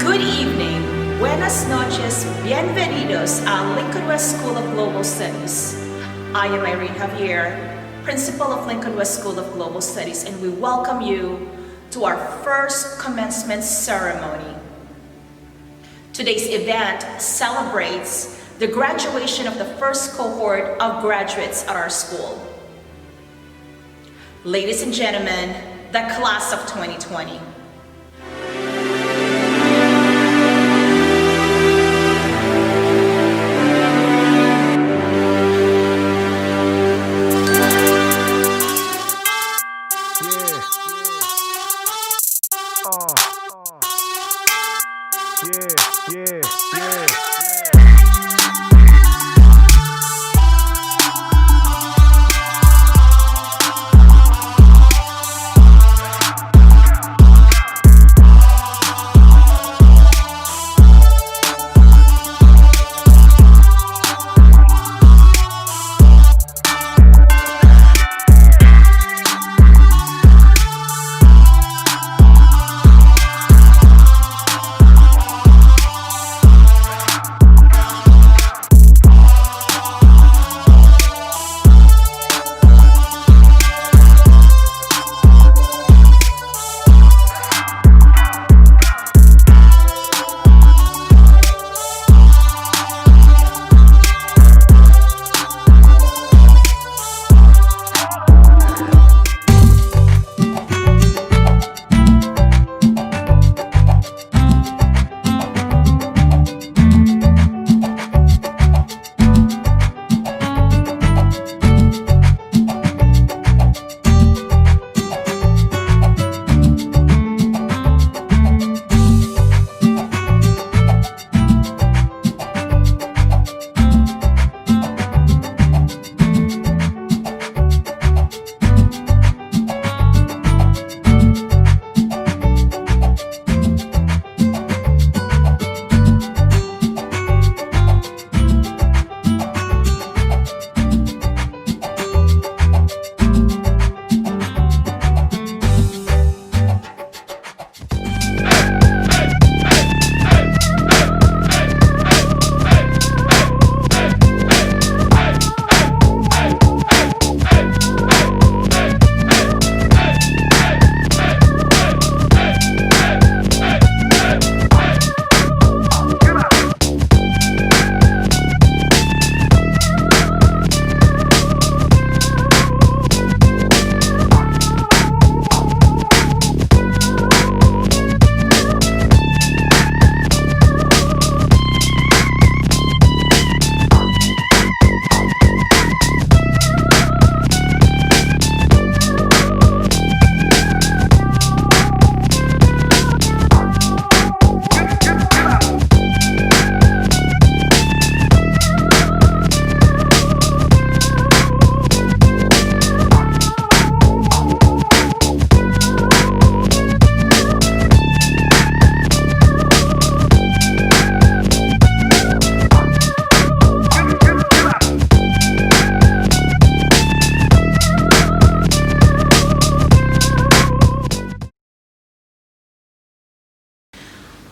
Good evening, buenas noches, bienvenidos a Lincoln West School of Global Studies. I am Irene Javier, Principal of Lincoln West School of Global Studies, and we welcome you to our first commencement ceremony. Today's event celebrates the graduation of the first cohort of graduates at our school. Ladies and gentlemen, the class of 2020.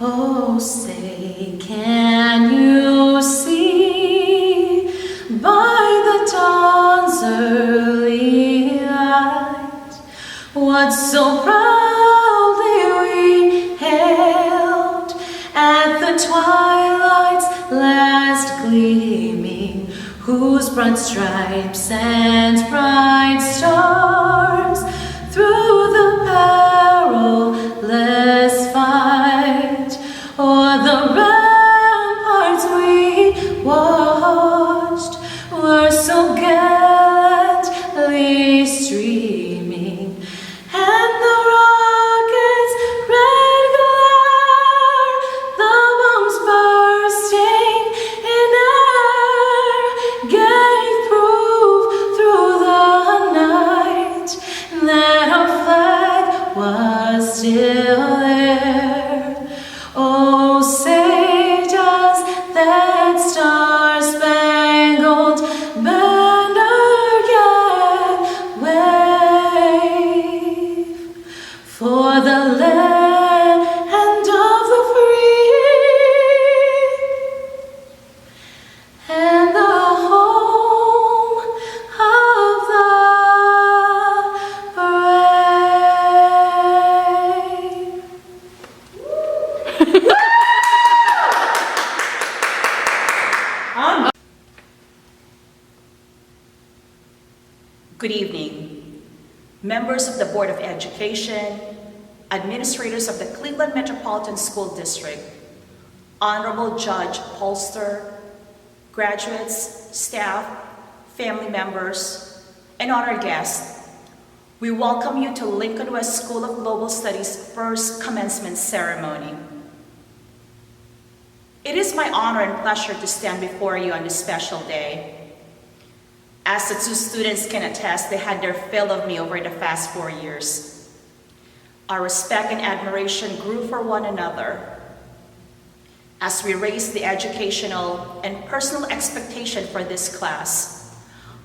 Oh, say, can you see by the dawn's early light what so proudly we hailed at the twilight's last gleaming, whose broad stripes and bright stars through the perilous fight o'er the ramparts we watched were so gallantly streaming, and the rocket's red glare, the bombs bursting in air, gave proof through the night Good evening, members of the Board of Education, administrators of the Cleveland Metropolitan School District, Honorable Judge Polster, graduates, staff, family members, and honored guests. We welcome you to Lincoln West School of Global Studies' first commencement ceremony. It is my honor and pleasure to stand before you on this special day. As the two students can attest, they had their fill of me over the past 4 years. Our respect and admiration grew for one another. As we raised the educational and personal expectation for this class,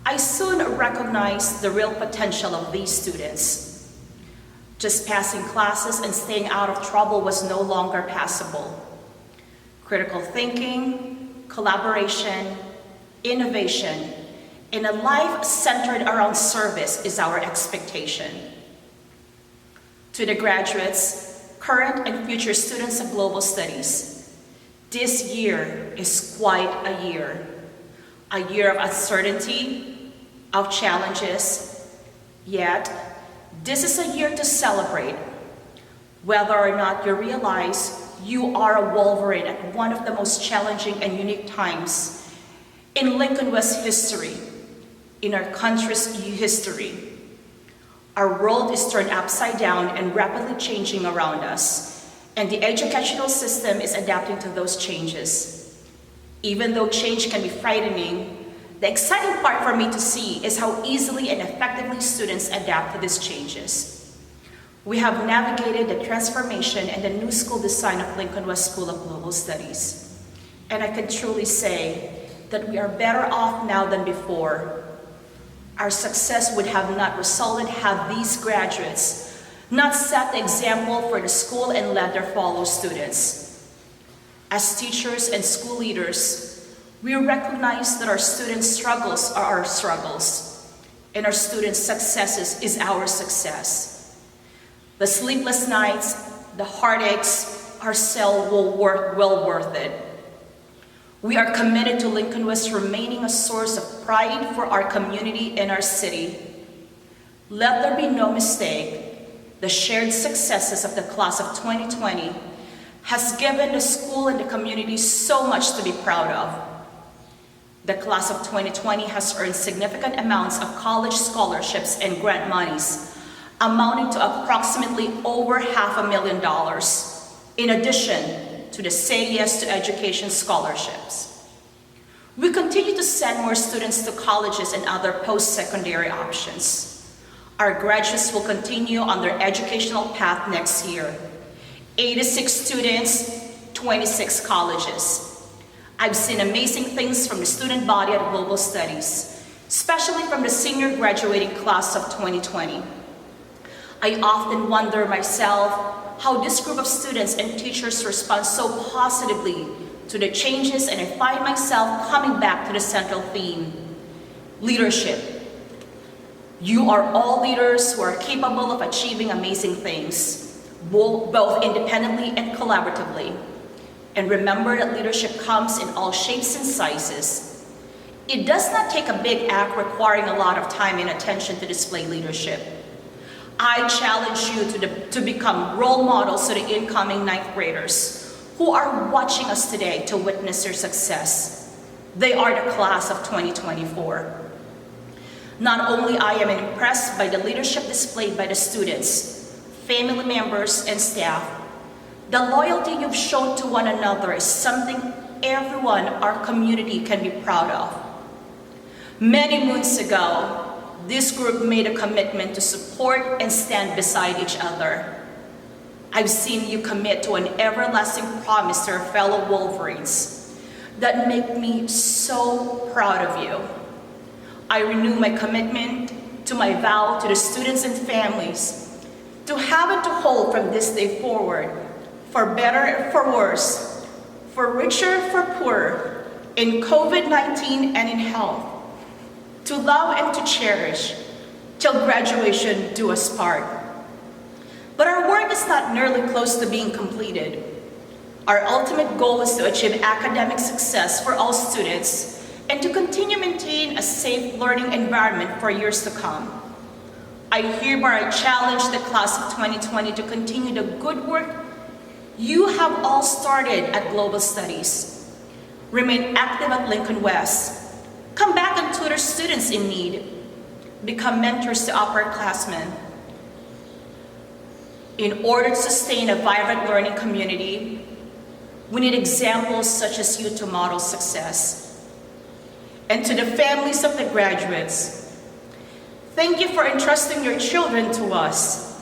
I soon recognized the real potential of these students. Just passing classes and staying out of trouble was no longer passable. Critical thinking, collaboration, innovation, and a life centered around service is our expectation. To the graduates, current and future students of global studies, this year is quite a year of uncertainty, of challenges, yet this is a year to celebrate. Whether or not you realize you are a Wolverine at one of the most challenging and unique times in Lincoln West history, in our country's history. Our world is turned upside down and rapidly changing around us, and the educational system is adapting to those changes. Even though change can be frightening, the exciting part for me to see is how easily and effectively students adapt to these changes. We have navigated the transformation and the new school design of Lincoln West School of Global Studies, and I can truly say that we are better off now than before. Our success would have not resulted had these graduates not set the example for the school and led their fellow students. As teachers and school leaders, we recognize that our students' struggles are our struggles, and our students' successes is our success. The sleepless nights, the heartaches are well worth it. We are committed to Lincoln West remaining a source of pride for our community and our city. Let there be no mistake, the shared successes of the class of 2020 has given the school and the community so much to be proud of. The class of 2020 has earned significant amounts of college scholarships and grant monies, amounting to approximately over $500,000, in addition to the Say Yes to Education scholarships. We continue to send more students to colleges and other post-secondary options. Our graduates will continue on their educational path next year. 86 students, 26 colleges. I've seen amazing things from the student body at Global Studies, especially from the senior graduating class of 2020. I often wonder myself how this group of students and teachers respond so positively to the changes, and I find myself coming back to the central theme: leadership. You are all leaders who are capable of achieving amazing things, both independently and collaboratively. And remember that leadership comes in all shapes and sizes. It does not take a big act requiring a lot of time and attention to display leadership. I challenge you to become role models to the incoming ninth graders who are watching us today to witness their success. They are the class of 2024. Not only I am impressed by the leadership displayed by the students, family members, and staff, the loyalty you've shown to one another is something everyone in our community can be proud of. Many moons ago, this group made a commitment to support and stand beside each other. I've seen you commit to an everlasting promise to our fellow Wolverines that make me so proud of you. I renew my commitment to my vow to the students and families to have and to hold from this day forward, for better and for worse, for richer, for poorer, in COVID-19 and in health, to love and to cherish, till graduation do us part. But our work is not nearly close to being completed. Our ultimate goal is to achieve academic success for all students and to continue maintain a safe learning environment for years to come. I hereby challenge the class of 2020 to continue the good work you have all started at Global Studies. Remain active at Lincoln West. Come back and tutor students in need. Become mentors to upperclassmen. In order to sustain a vibrant learning community, we need examples such as you to model success. And to the families of the graduates, thank you for entrusting your children to us.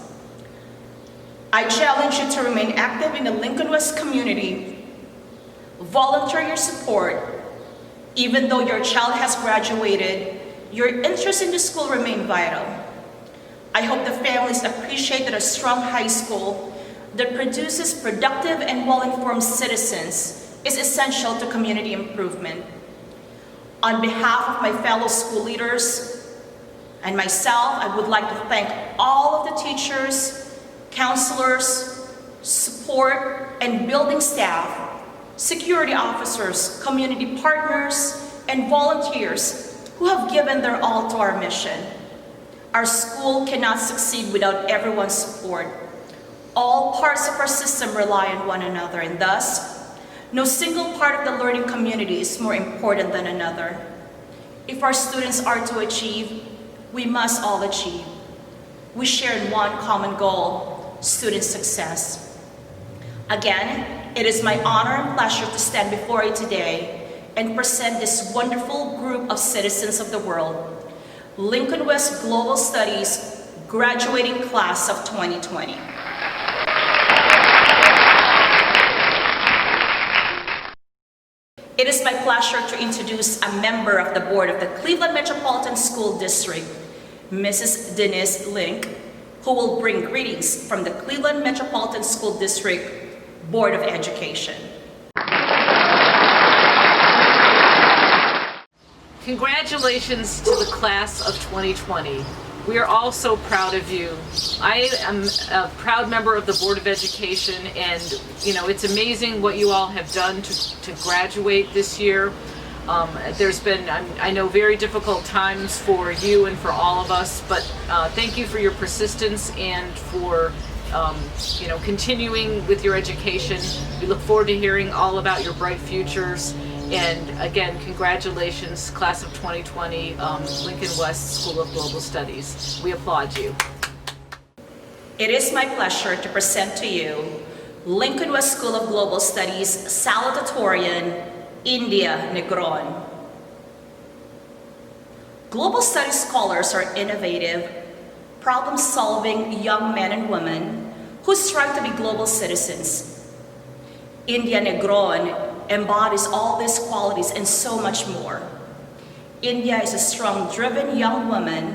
I challenge you to remain active in the Lincoln West community. Volunteer your support. Even though your child has graduated, your interest in the school remain vital. I hope the families appreciate that a strong high school that produces productive and well-informed citizens is essential to community improvement. On behalf of my fellow school leaders and myself, I would like to thank all of the teachers, counselors, support, and building staff, security officers, community partners, and volunteers who have given their all to our mission. Our school cannot succeed without everyone's support. All parts of our system rely on one another, and thus, no single part of the learning community is more important than another. If our students are to achieve, we must all achieve. We share one common goal: student success. Again, it is my honor and pleasure to stand before you today and present this wonderful group of citizens of the world, Lincoln West Global Studies graduating class of 2020. It is my pleasure to introduce a member of the board of the Cleveland Metropolitan School District, Mrs. Denise Link, who will bring greetings from the Cleveland Metropolitan School District Board of Education. Congratulations to the class of 2020. We are all so proud of you. I am a proud member of the Board of Education, and it's amazing what you all have done to graduate this year. There's been, I know, very difficult times for you and for all of us, but thank you for your persistence and for continuing with your education. We look forward to hearing all about your bright futures. And again, congratulations, class of 2020, Lincoln West School of Global Studies. We applaud you. It is my pleasure to present to you Lincoln West School of Global Studies Salutatorian, India Negron. Global Studies scholars are innovative, problem-solving young men and women who strive to be global citizens. India Negron embodies all these qualities and so much more. India is a strong, driven young woman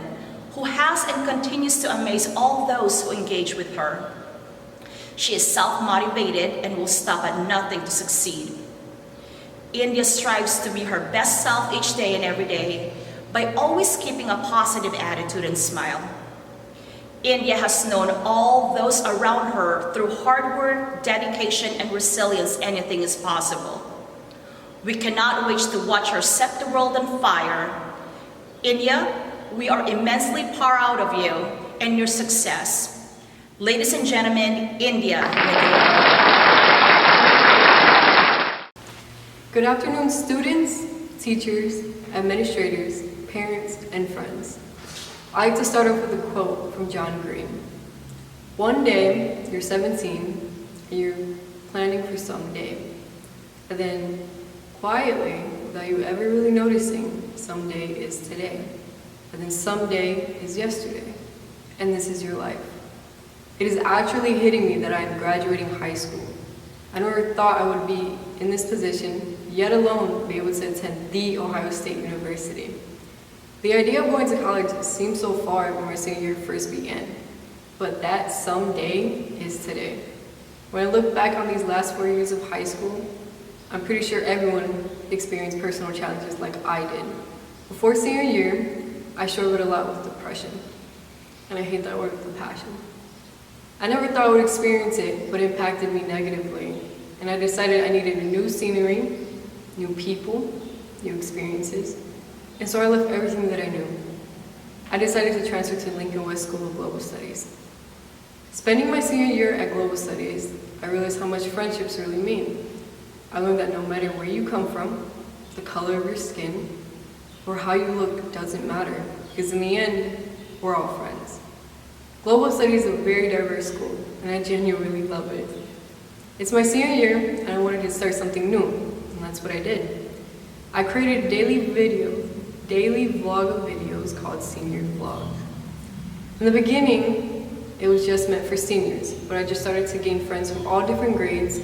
who has and continues to amaze all those who engage with her. She is self-motivated and will stop at nothing to succeed. India strives to be her best self each day and every day by always keeping a positive attitude and smile. India has known all those around her through hard work, dedication, and resilience. Anything is possible. We cannot wait to watch her set the world on fire. India, we are immensely proud of you and your success. Ladies and gentlemen, India. Good afternoon, students, teachers, administrators, parents, and friends. I'd like to start off with a quote from John Green. One day, you're 17, and you're planning for someday. And then, quietly, without you ever really noticing, someday is today. And then someday is yesterday. And this is your life. It is actually hitting me that I'm graduating high school. I never thought I would be in this position, yet alone be able to attend The Ohio State University. The idea of going to college seemed so far when my senior year first began, but that someday is today. When I look back on these last 4 years of high school, I'm pretty sure everyone experienced personal challenges like I did. Before senior year, I struggled a lot with depression, and I hate that word with a passion. I never thought I would experience it, but it impacted me negatively, and and I decided I needed a new scenery, new people, new experiences, and so I left everything that I knew. I decided to transfer to Lincoln West School of Global Studies. Spending my senior year at Global Studies, I realized how much friendships really mean. I learned that no matter where you come from, the color of your skin, or how you look doesn't matter, because in the end, we're all friends. Global Studies is a very diverse school, and I genuinely love it. It's my senior year, and I wanted to start something new, and that's what I did. I created a daily vlog of videos called Senior Vlog. In the beginning, it was just meant for seniors, but I just started to gain friends from all different grades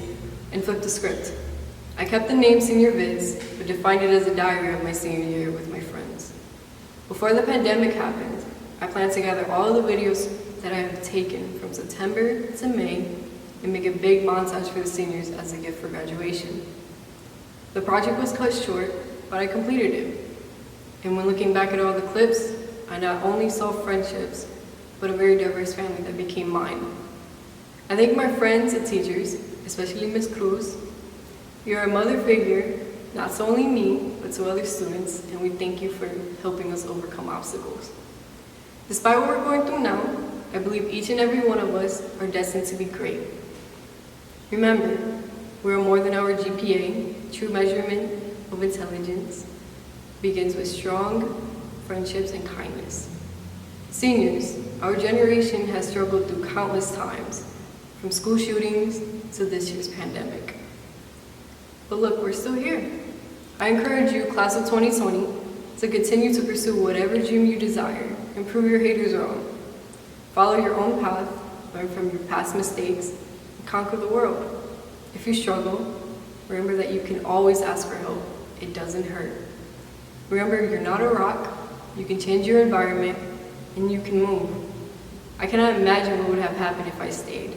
and flipped the script. I kept the name Senior Vids, but defined it as a diary of my senior year with my friends. Before the pandemic happened, I planned to gather all of the videos that I have taken from September to May and make a big montage for the seniors as a gift for graduation. The project was cut short, but I completed it. And when looking back at all the clips, I not only saw friendships, but a very diverse family that became mine. I thank my friends and teachers, especially Ms. Cruz. You're a mother figure, not to only me, but to other students, and we thank you for helping us overcome obstacles. Despite what we're going through now, I believe each and every one of us are destined to be great. Remember, we are more than our GPA. True measurement of intelligence begins with strong friendships and kindness. Seniors, our generation has struggled through countless times, from school shootings to this year's pandemic. But look, we're still here. I encourage you, class of 2020, to continue to pursue whatever dream you desire and prove your haters wrong. Follow your own path, learn from your past mistakes, and conquer the world. If you struggle, remember that you can always ask for help. It doesn't hurt. Remember, you're not a rock. You can change your environment, and you can move. I cannot imagine what would have happened if I stayed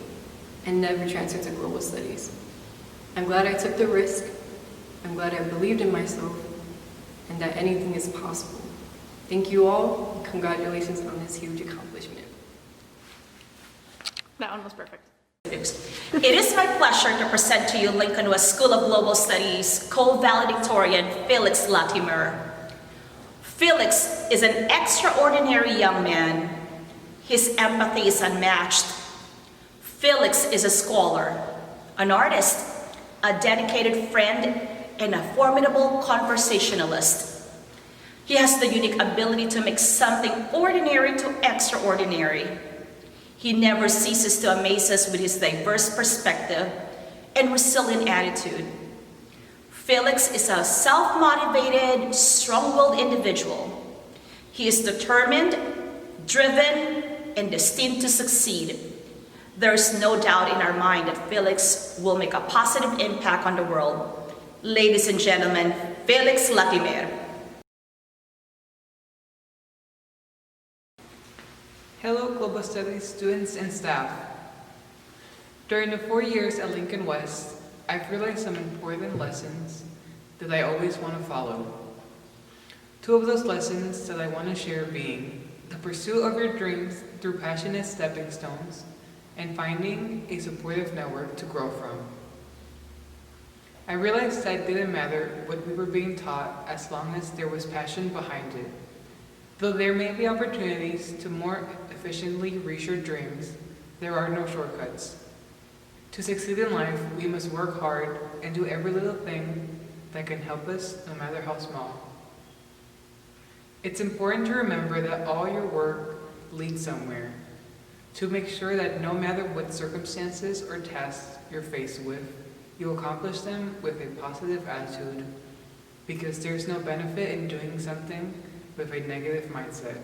and never transferred to global studies. I'm glad I took the risk. I'm glad I believed in myself and that anything is possible. Thank you all, and congratulations on this huge accomplishment. That one was perfect. It is my pleasure to present to you Lincoln West School of Global Studies co-valedictorian Felix Latimer. Felix is an extraordinary young man. His empathy is unmatched. Felix is a scholar, an artist, a dedicated friend, and a formidable conversationalist. He has the unique ability to make something ordinary to extraordinary. He never ceases to amaze us with his diverse perspective and resilient attitude. Felix is a self-motivated, strong-willed individual. He is determined, driven, and destined to succeed. There is no doubt in our mind that Felix will make a positive impact on the world. Ladies and gentlemen, Felix Latimer. Hello, Global Studies students and staff. During the 4 years at Lincoln West, I've realized some important lessons that I always want to follow. Two of those lessons that I want to share being the pursuit of your dreams through passionate stepping stones and finding a supportive network to grow from. I realized that it didn't matter what we were being taught as long as there was passion behind it. Though there may be opportunities to more efficiently reach your dreams, there are no shortcuts. To succeed in life, we must work hard and do every little thing that can help us, no matter how small. It's important to remember that all your work leads somewhere, to make sure that no matter what circumstances or tasks you're faced with, you accomplish them with a positive attitude, because there's no benefit in doing something with a negative mindset.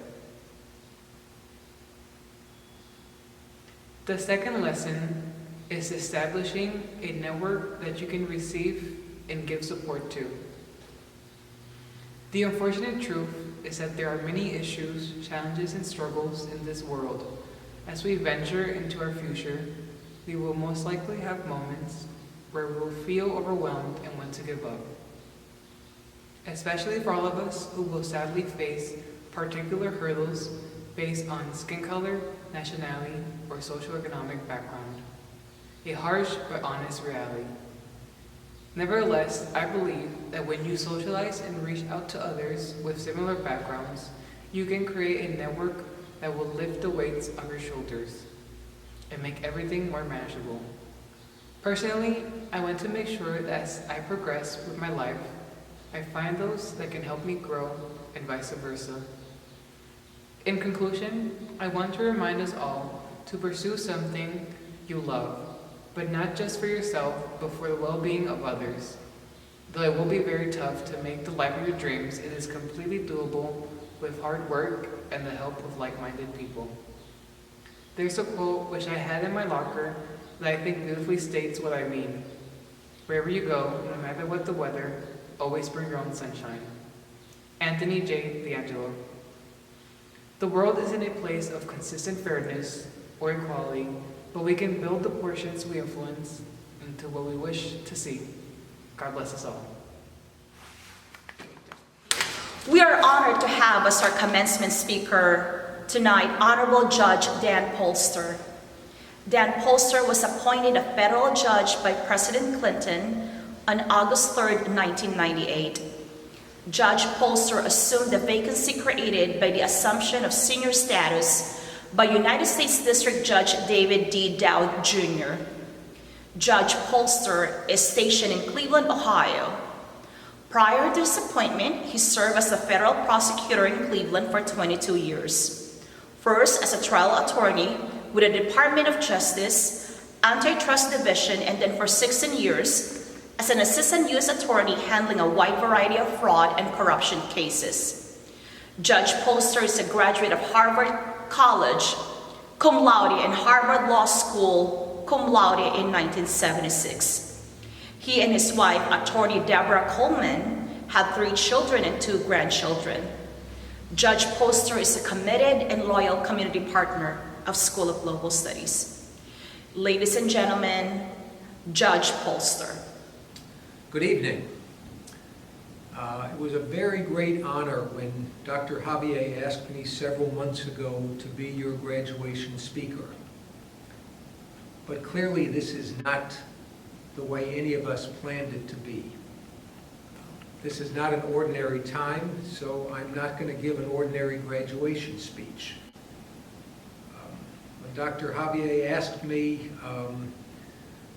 The second lesson is establishing a network that you can receive and give support to. The unfortunate truth is that there are many issues, challenges, and struggles in this world. As we venture into our future, we will most likely have moments where we will feel overwhelmed and want to give up. Especially for all of us who will sadly face particular hurdles based on skin color, nationality, or socioeconomic background. A harsh but honest reality. Nevertheless, I believe that when you socialize and reach out to others with similar backgrounds, you can create a network that will lift the weights on your shoulders and make everything more manageable. Personally, I want to make sure that as I progress with my life, I find those that can help me grow and vice versa. In conclusion, I want to remind us all to pursue something you love, but not just for yourself, but for the well-being of others. Though it will be very tough to make the life of your dreams, it is completely doable with hard work and the help of like-minded people. There's a quote which I had in my locker that I think beautifully states what I mean. Wherever you go, no matter what the weather, always bring your own sunshine. Anthony J. D'Angelo. The world isn't a place of consistent fairness or equality, but we can build the portions we influence into what we wish to see. God bless us all. We are honored to have as our commencement speaker tonight Honorable Judge Dan Polster. Dan Polster was appointed a federal judge by President Clinton on August 3rd, 1998. Judge Polster assumed the vacancy created by the assumption of senior status by United States District Judge David D. Dowd, Jr. Judge Polster is stationed in Cleveland, Ohio. Prior to his appointment, he served as a federal prosecutor in Cleveland for 22 years. First as a trial attorney with the Department of Justice, Antitrust Division, and then for 16 years as an assistant U.S. attorney handling a wide variety of fraud and corruption cases. Judge Polster is a graduate of Harvard College, cum laude, and Harvard Law School, cum laude in 1976. He and his wife, attorney Deborah Coleman, had 3 children and 2 grandchildren. Judge Polster is a committed and loyal community partner of School of Global Studies. Ladies and gentlemen, Judge Polster. Good evening. It was a very great honor when Dr. Javier asked me several months ago to be your graduation speaker. But clearly this is not the way any of us planned it to be. This is not an ordinary time, so I'm not going to give an ordinary graduation speech. When Dr. Javier asked me,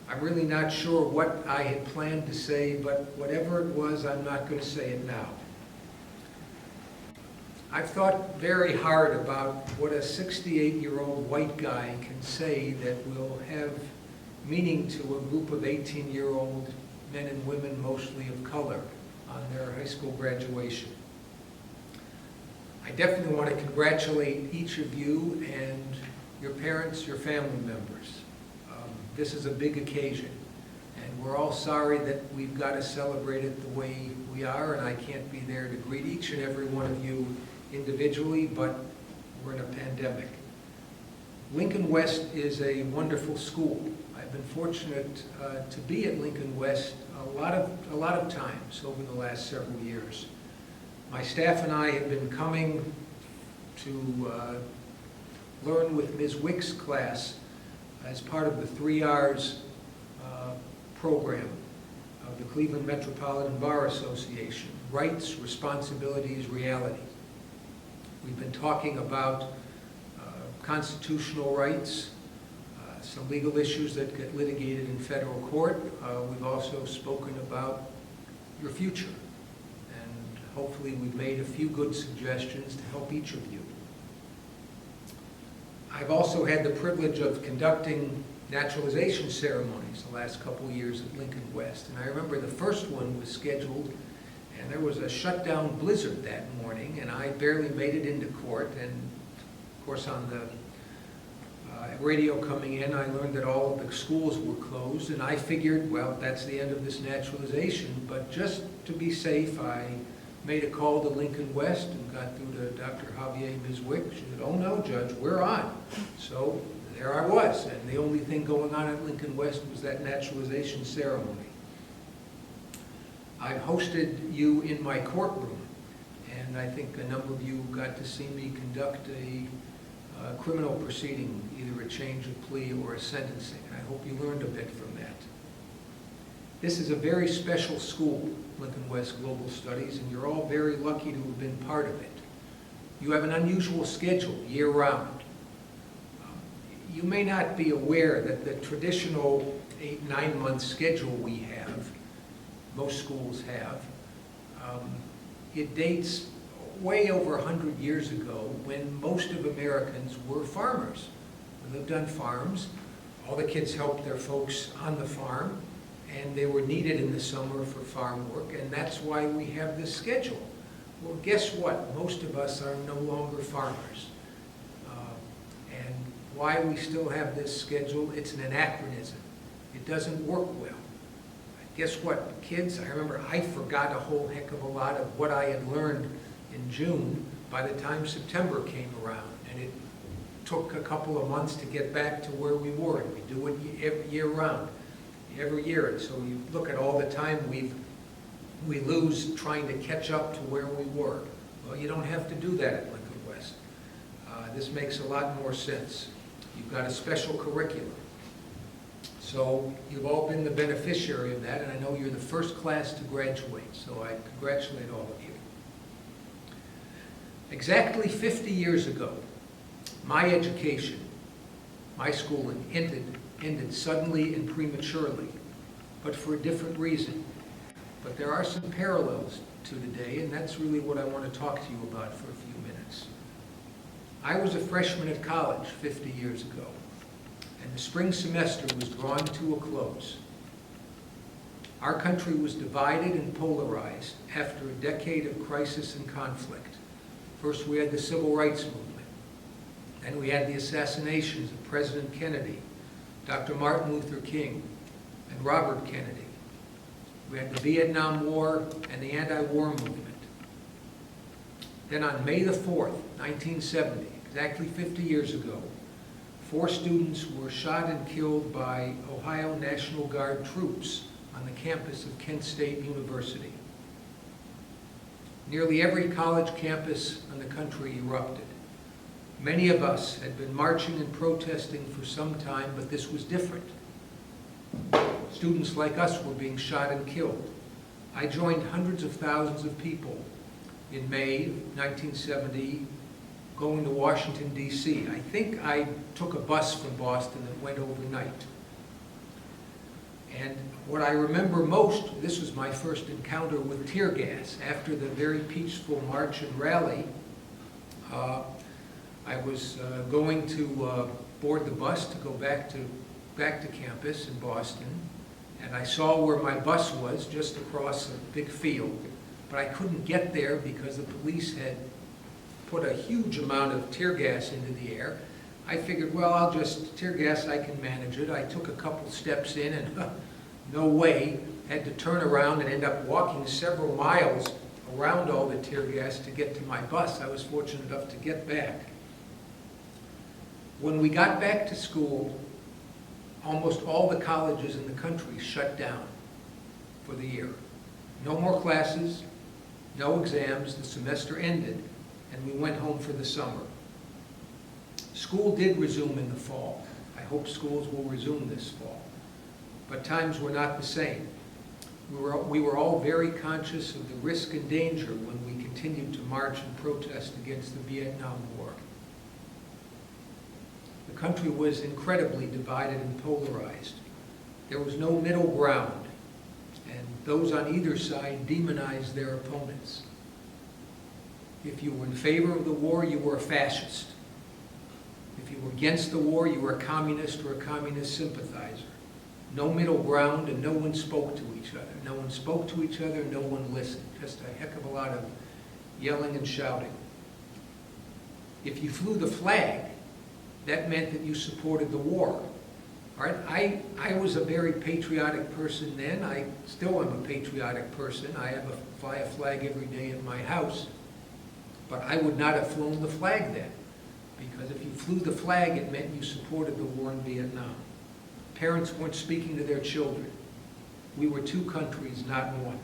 I'm really not sure what I had planned to say, but whatever it was, I'm not going to say it now. I've thought very hard about what a 68-year-old white guy can say that will have meaning to a group of 18-year-old men and women, mostly of color, on their high school graduation. I definitely want to congratulate each of you and your parents, your family members. This is a big occasion, and we're all sorry that we've got to celebrate it the way we are, and I can't be there to greet each and every one of you individually, but we're in a pandemic. Lincoln West is a wonderful school. I've been fortunate to be at Lincoln West a lot of times over the last several years. My staff and I have been coming to learn with Ms. Wick's class as part of the 3 R's program of the Cleveland Metropolitan Bar Association: rights, responsibilities, reality. We've been talking about constitutional rights, some legal issues that get litigated in federal court. We've also spoken about your future, and hopefully we've made a few good suggestions to help each of you. I've also had the privilege of conducting naturalization ceremonies the last couple of years at Lincoln West, and I remember the first one was scheduled, and there was a shutdown blizzard that morning, and I barely made it into court, and of course on the radio coming in, I learned that all of the schools were closed, and I figured, well, that's the end of this naturalization, but just to be safe, I made a call to Lincoln West and got through to Dr. Javier and Ms. Wick. She said, "Oh no, Judge, we're on." So there I was, and the only thing going on at Lincoln West was that naturalization ceremony. I've hosted you in my courtroom, and I think a number of you got to see me conduct a criminal proceeding, either a change of plea or a sentencing. I hope you learned a bit from that. This is a very special school, Lincoln West Global Studies, and you're all very lucky to have been part of it. You have an unusual schedule year-round. You may not be aware that the traditional 8-9 month schedule we have, most schools have, it dates way over 100 years ago when most of Americans were farmers. They lived on farms. All the kids helped their folks on the farm, and they were needed in the summer for farm work, and that's why we have this schedule. Well, guess what? Most of us are no longer farmers. And why we still have this schedule, it's an anachronism. It doesn't work well. Guess what, kids? I remember I forgot a whole heck of a lot of what I had learned in June by the time September came around. And it took a couple of months to get back to where we were. And we do it every year round, every year. And so you look at all the time we lose trying to catch up to where we were. Well, you don't have to do that at Lincoln West. This makes a lot more sense. You've got a special curriculum. So you've all been the beneficiary of that, and I know you're the first class to graduate, so I congratulate all of you. Exactly 50 years ago, my education, my schooling ended suddenly and prematurely, but for a different reason. But there are some parallels to today, and that's really what I want to talk to you about for a few minutes. I was a freshman at college 50 years ago, and the spring semester was drawing to a close. Our country was divided and polarized after a decade of crisis and conflict. First we had the Civil Rights Movement, then we had the assassinations of President Kennedy, Dr. Martin Luther King, and Robert Kennedy. We had the Vietnam War and the anti-war movement. Then on May the 4th, 1970, exactly 50 years ago, 4 students were shot and killed by Ohio National Guard troops on the campus of Kent State University. Nearly every college campus in the country erupted. Many of us had been marching and protesting for some time, but this was different. Students like us were being shot and killed. I joined hundreds of thousands of people in May 1970 going to Washington, D.C. I think I took a bus from Boston that went overnight. And what I remember most, this was my first encounter with tear gas. After the very peaceful march and rally, I was going to board the bus to go back to campus in Boston, and I saw where my bus was just across a big field, but I couldn't get there because the police had put a huge amount of tear gas into the air. I figured, well, I'll just tear gas, I can manage it. I took a couple steps in and no way, had to turn around and end up walking several miles around all the tear gas to get to my bus. I was fortunate enough to get back. When we got back to school, almost all the colleges in the country shut down for the year. No more classes, no exams, the semester ended, and we went home for the summer. School did resume in the fall. I hope schools will resume this fall. But times were not the same. We were all very conscious of the risk and danger when we continued to march and protest against the Vietnam War. The country was incredibly divided and polarized. There was no middle ground, and those on either side demonized their opponents. If you were in favor of the war, you were a fascist. If you were against the war, you were a communist or a communist sympathizer. No middle ground, and no one spoke to each other. No one spoke to each other, no one listened. Just a heck of a lot of yelling and shouting. If you flew the flag, that meant that you supported the war. All right? I was a very patriotic person then. I still am a patriotic person. I fly a flag every day at my house. But I would not have flown the flag then, because if you flew the flag, it meant you supported the war in Vietnam. Parents weren't speaking to their children. We were two countries, not one.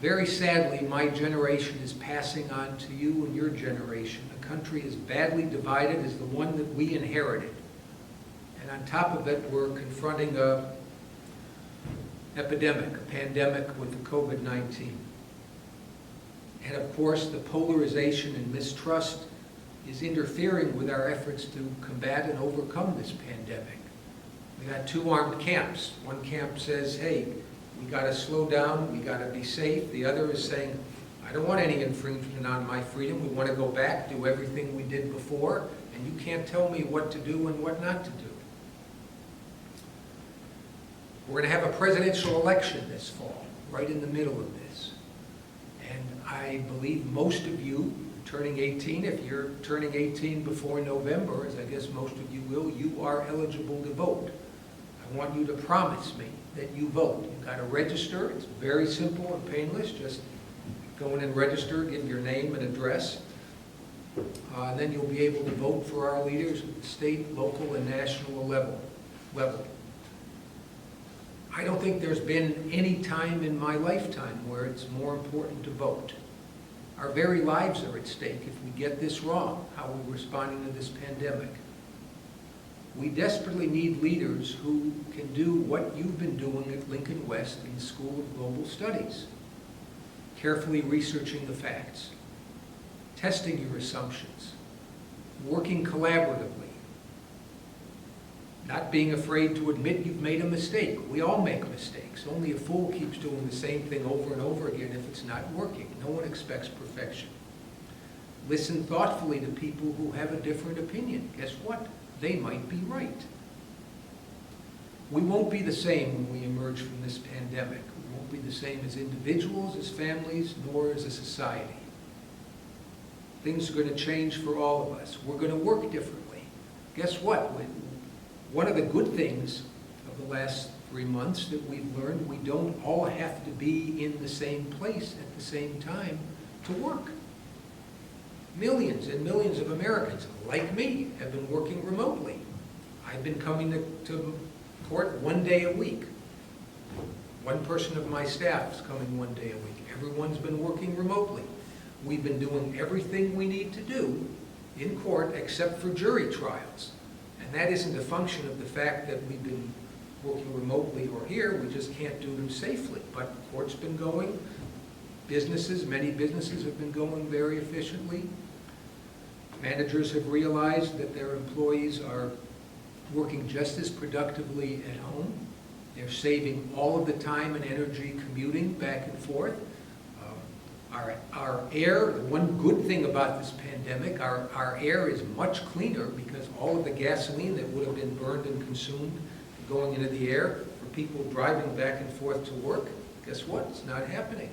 Very sadly, my generation is passing on to you and your generation a country as badly divided as the one that we inherited. And on top of it, we're confronting a epidemic, a pandemic with the COVID-19. And of course, the polarization and mistrust is interfering with our efforts to combat and overcome this pandemic. We got two armed camps. One camp says, hey, we got to slow down, we got to be safe. The other is saying, I don't want any infringement on my freedom. We want to go back, do everything we did before, and you can't tell me what to do and what not to do. We're going to have a presidential election this fall, right in the middle of this. And I believe most of you turning 18, if you're turning 18 before November, as I guess most of you will, you are eligible to vote. I want you to promise me that you vote. You've got to register. It's very simple and painless. Just go in and register, give your name and address. And then you'll be able to vote for our leaders at the state, local, and national level. I don't think there's been any time in my lifetime where it's more important to vote. Our very lives are at stake if we get this wrong, how we're responding to this pandemic. We desperately need leaders who can do what you've been doing at Lincoln West in the School of Global Studies. Carefully researching the facts, testing your assumptions, working collaboratively, not being afraid to admit you've made a mistake. We all make mistakes. Only a fool keeps doing the same thing over and over again if it's not working. No one expects perfection. Listen thoughtfully to people who have a different opinion. Guess what? They might be right. We won't be the same when we emerge from this pandemic. We won't be the same as individuals, as families, nor as a society. Things are going to change for all of us. We're going to work differently. Guess what? One of the good things of the last 3 months that we've learned, we don't all have to be in the same place at the same time to work. Millions and millions of Americans, like me, have been working remotely. I've been coming to court 1 day a week. One person of my staff is coming 1 day a week. Everyone's been working remotely. We've been doing everything we need to do in court except for jury trials. And that isn't a function of the fact that we've been working remotely or here, we just can't do them safely. But the court's been going, many businesses have been going very efficiently. Managers have realized that their employees are working just as productively at home. They're saving all of the time and energy commuting back and forth. Our air, the one good thing about this pandemic, our air is much cleaner because all of the gasoline that would have been burned and consumed going into the air for people driving back and forth to work, guess what? It's not happening.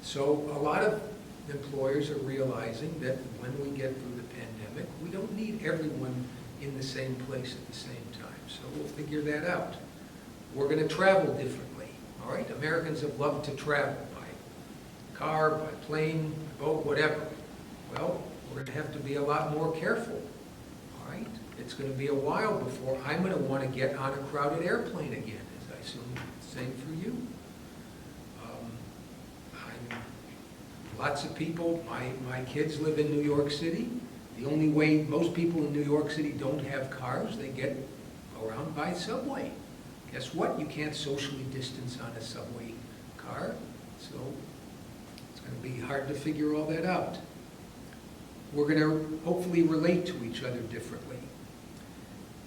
So a lot of employers are realizing that when we get through the pandemic, we don't need everyone in the same place at the same time. So we'll figure that out. We're going to travel differently, all right? Americans have loved to travel by car, by plane, by boat, whatever. Well, we're going to have to be a lot more careful, all right? It's going to be a while before I'm going to want to get on a crowded airplane again, as I assume the same for you. Lots of people, my kids live in New York City. The only way most people in New York City don't have cars, they get around by subway. Guess what? You can't socially distance on a subway car, so it's going to be hard to figure all that out. We're going to hopefully relate to each other differently.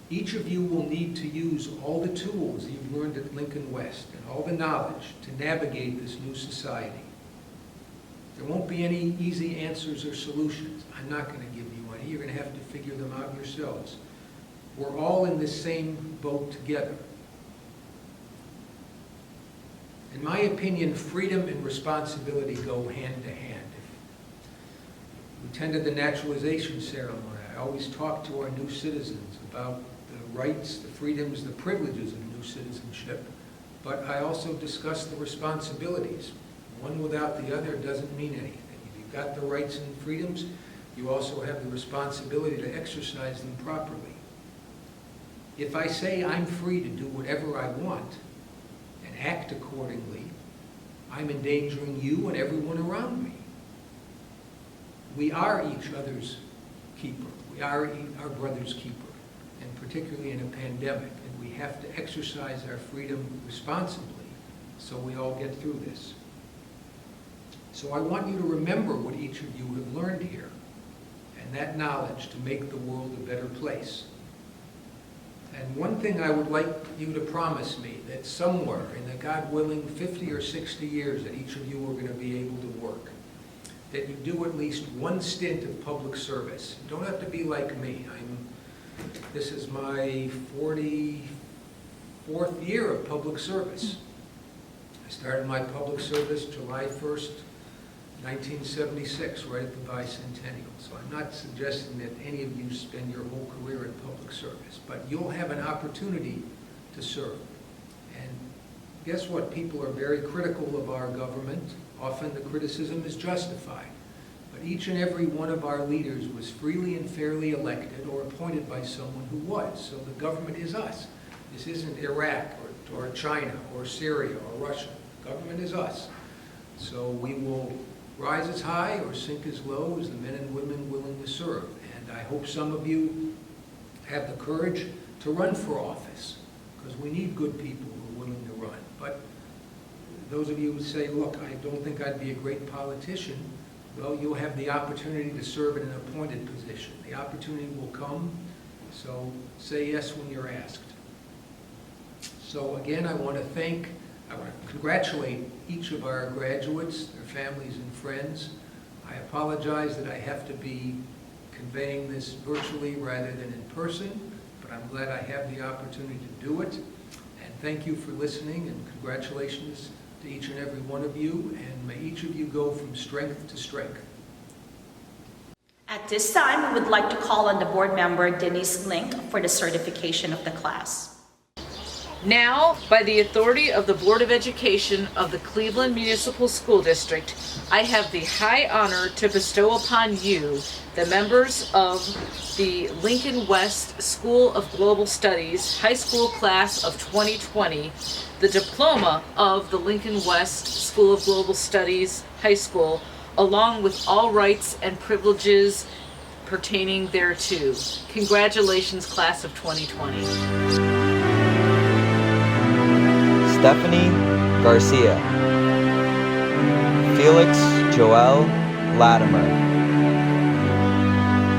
Each of you will need to use all the tools you've learned at Lincoln West and all the knowledge to navigate this new society. There won't be any easy answers or solutions. I'm not going to give you any. You're going to have to figure them out yourselves. We're all in this same boat together. In my opinion, freedom and responsibility go hand to hand. We attended the naturalization ceremony. I always talk to our new citizens about the rights, the freedoms, the privileges of new citizenship, but I also discuss the responsibilities. One without the other doesn't mean anything. If you've got the rights and freedoms, you also have the responsibility to exercise them properly. If I say I'm free to do whatever I want and act accordingly, I'm endangering you and everyone around me. We are each other's keeper. We are our brother's keeper, and particularly in a pandemic. And we have to exercise our freedom responsibly so we all get through this. So I want you to remember what each of you have learned here, and that knowledge to make the world a better place. And one thing I would like you to promise me, that somewhere in the, God willing, 50 or 60 years that each of you are going to be able to work, that you do at least one stint of public service. You don't have to be like me. This is my 44th year of public service. I started my public service July 1st, 1976, right at the bicentennial. So I'm not suggesting that any of you spend your whole career in public service, but you'll have an opportunity to serve. And guess what? People are very critical of our government. Often the criticism is justified. But each and every one of our leaders was freely and fairly elected or appointed by someone who was. So the government is us. This isn't Iraq or China or Syria or Russia. The government is us. So we will rise as high or sink as low as the men and women willing to serve. And I hope some of you have the courage to run for office, because we need good people who are willing to run. But those of you who say, look, I don't think I'd be a great politician, well, you'll have the opportunity to serve in an appointed position. The opportunity will come, so say yes when you're asked. So again, I want to congratulate each of our graduates, their families and friends. I apologize that I have to be conveying this virtually rather than in person, but I'm glad I have the opportunity to do it. And thank you for listening, and congratulations to each and every one of you, and may each of you go from strength to strength. At this time, we would like to call on the board member Denise Link for the certification of the class. Now, by the authority of the Board of Education of the Cleveland Municipal School District, I have the high honor to bestow upon you, the members of the Lincoln West School of Global Studies High School Class of 2020, the diploma of the Lincoln West School of Global Studies High School, along with all rights and privileges pertaining thereto. Congratulations, Class of 2020. Stephanie Garcia, Felix Joel Latimer,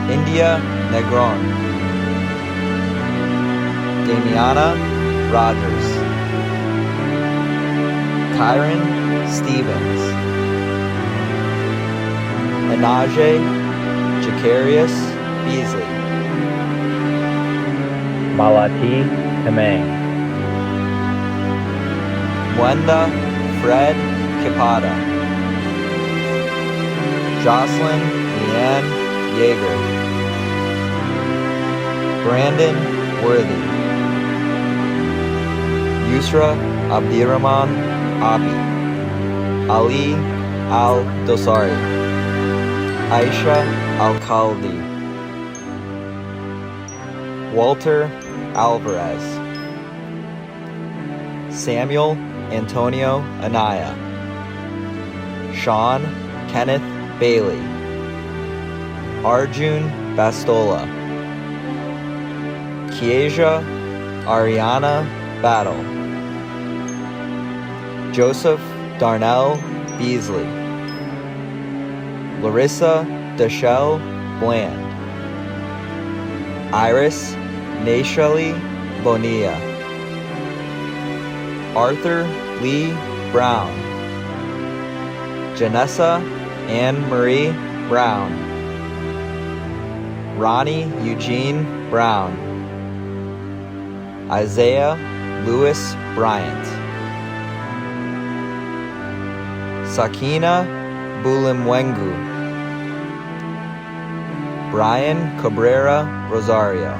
India Negron, Damiana Rogers, Kyron Stevens, Anaje Jacarius Beasley, Malati Temang, Wenda Fred Kipada, Jocelyn Leanne Yeager, Brandon Worthy, Yusra Abdirahman Abi, Ali Al-Dosari, Aisha Al-Khaldi, Walter Alvarez, Samuel Antonio Anaya, Sean Kenneth Bailey, Arjun Bastola, Kiesia Ariana Battle, Joseph Darnell Beasley, Larissa Deshelle Bland, Iris Nashali Bonilla, Arthur Lee Brown, Janessa Anne Marie Brown, Ronnie Eugene Brown, Isaiah Lewis Bryant, Sakina Bulimwengu, Brian Cabrera Rosario,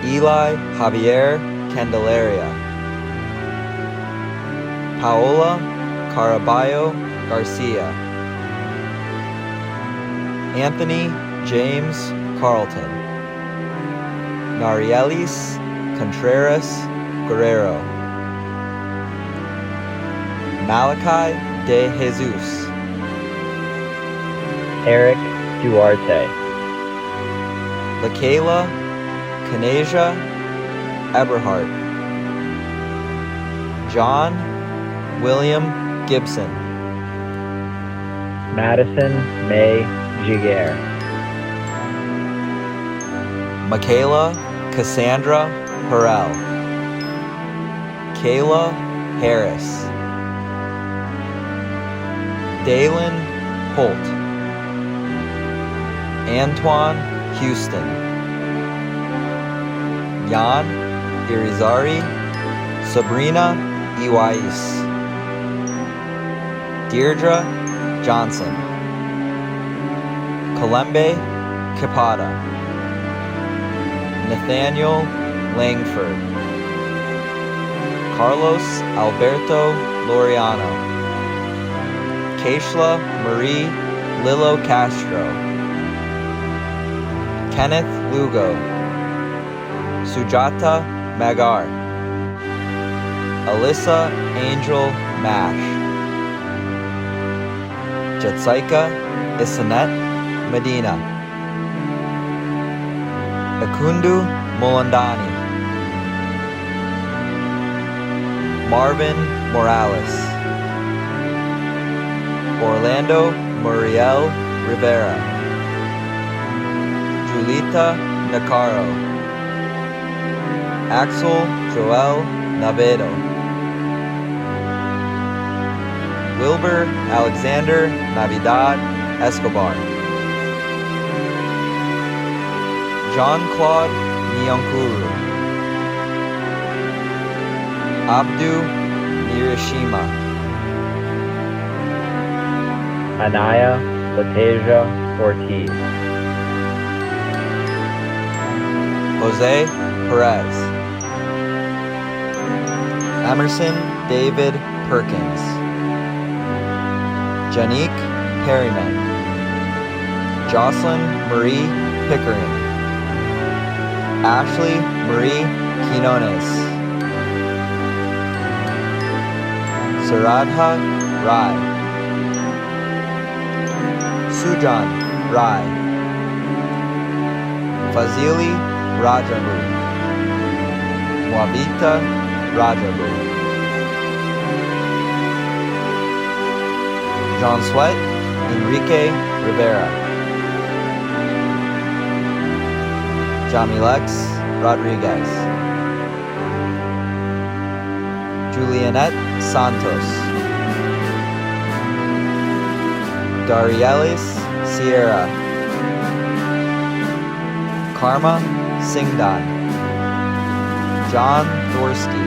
Eli Javier Candelaria, Paola Caraballo Garcia, Anthony James Carlton, Narielis Contreras Guerrero, Malachi de Jesus, Eric Duarte, LaKayla Kanasia Eberhardt. John William Gibson. Madison May Giguere. Michaela Cassandra Harrell. Kayla Harris. Dalen Holt. Antoine Houston. Jan Irizarry. Sabrina Iwais. Deirdre Johnson. Kalembe Kipada. Nathaniel Langford. Carlos Alberto Loriano. Keishla Marie Lilo Castro. Kenneth Lugo. Sujata Magar. Alyssa Angel Mash. Jetsaika Isanet Medina. Akundu Molandani. Marvin Morales. Orlando Muriel Rivera. Julita Nacaro. Axel Joel Navedo. Wilbur Alexander Navidad Escobar. John-Claude Nyonkuru. Abdu Nirishima. Anaya Latasia Ortiz. Jose Perez. Emerson David Perkins. Janique Perryman. Jocelyn Marie Pickering. Ashley Marie Quinones. Saradha Rai. Sujan Rai. Fazili Rajabu. Mwavita Rajabu. John Sweat Enrique Rivera. Jamilex Rodriguez. Julianette Santos. Darielis Sierra. Karma Singdan. John Thorsky.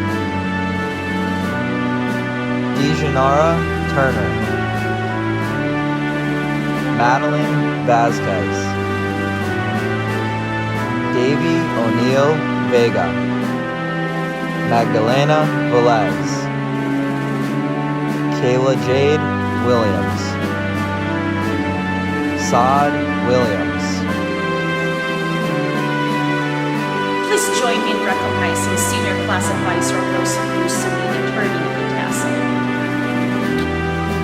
Dejanara Turner. Madeline Vasquez. Davy O'Neill Vega. Magdalena Velez. Kayla Jade Williams. Saad Williams. Please join me in recognizing Senior Class Advisor Rose Rusumi and turning the tassel.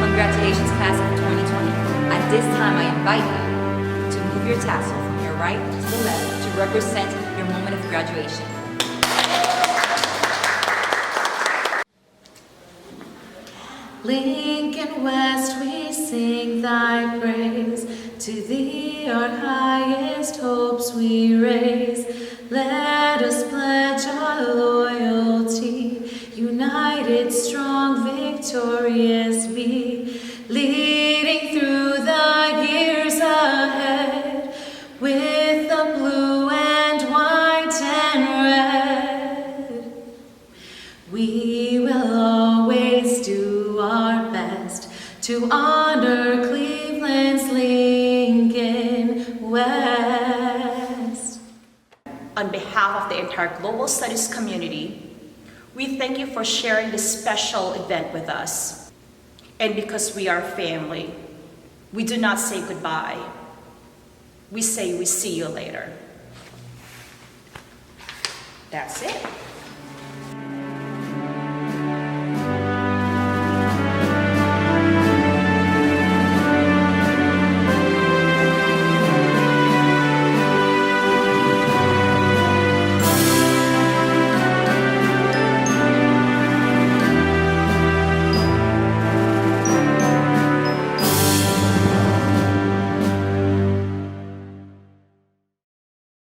Congratulations, class of 2020. At this time, I invite you to move your tassel from your right to the left to represent your moment of graduation. Lincoln West, we sing thy praise. To thee our highest hopes we raise. Let us pledge our loyalty. United, strong, victorious be. Leading through the years ahead. With the blue and white and red. We will always do our best to honor Cleveland's Lincoln West. On behalf of the entire Global Studies community, we thank you for sharing this special event with us. And because we are family, we do not say goodbye. We say we see you later. That's it.